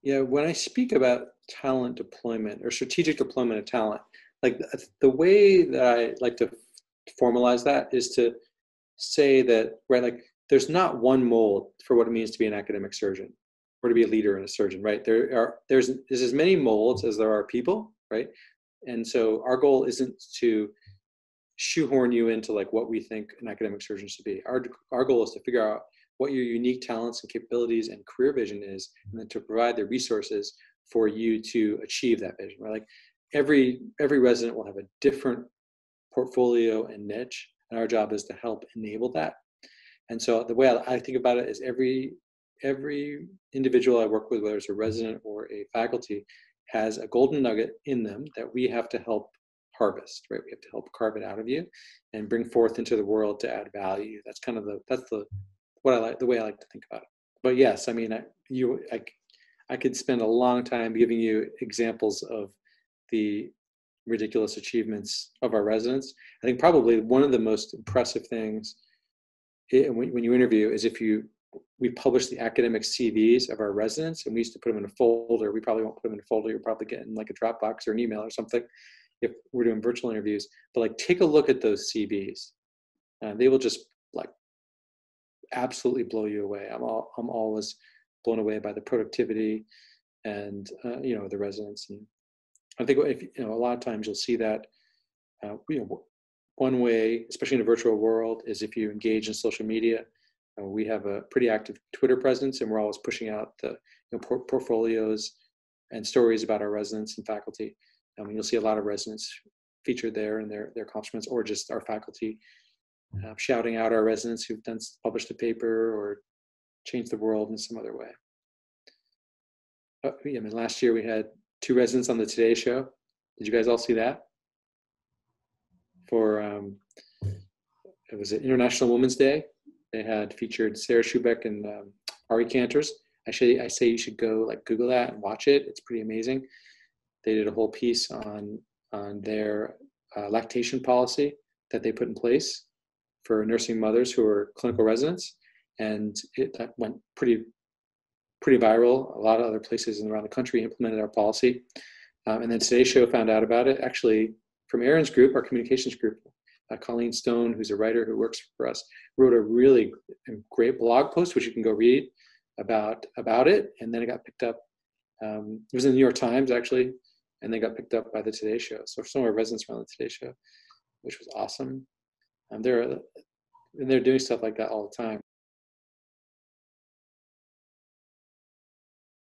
Yeah, when I speak about talent deployment or strategic deployment of talent, like the way that I like to formalize that is to say that, right, like there's not one mold for what it means to be an academic surgeon or to be a leader and a surgeon, right? There's as many molds as there are people, right? And so our goal isn't to shoehorn you into like what we think an academic surgeon should be. Our goal is to figure out what your unique talents and capabilities and career vision is, and then to provide the resources for you to achieve that vision. Right? Like every resident will have a different portfolio and niche, and our job is to help enable that. And so the way I think about it is every individual I work with, whether it's a resident or a faculty, has a golden nugget in them that we have to help harvest, right? We have to help carve it out of you and bring forth into the world to add value. That's kind of the what I like, the way I like to think about it. But yes, I mean, I could spend a long time giving you examples of the ridiculous achievements of our residents. I think probably one of the most impressive things when you interview is if we publish the academic CVs of our residents, and we used to put them in a folder. We probably won't put them in a folder. You'll probably get in like a Dropbox or an email or something if we're doing virtual interviews. But like, take a look at those CVs. They will just like absolutely blow you away. I'm always blown away by the productivity and the residents. And I think if a lot of times you'll see that one way, especially in a virtual world, is if you engage in social media. We have a pretty active Twitter presence, and we're always pushing out the portfolios and stories about our residents and faculty. You'll see a lot of residents featured there and their accomplishments, or just our faculty shouting out our residents who've published a paper or changed the world in some other way. Last year we had 2 residents on the Today Show. Did you guys all see that? For it was an International Women's Day. They had featured Sarah Schubeck and Ari Cantors. I say you should go like Google that and watch it. It's pretty amazing. They did a whole piece on their lactation policy that they put in place for nursing mothers who are clinical residents, and that went pretty viral. A lot of other places around the country implemented our policy, and then Today's Show found out about it actually from Aaron's group, our communications group. Colleen Stone, who's a writer who works for us, wrote a really great blog post, which you can go read about it. And then it got picked up. It was in the New York Times, actually, and they got picked up by the Today Show. So some of our residents were on the Today Show, which was awesome. They're doing stuff like that all the time.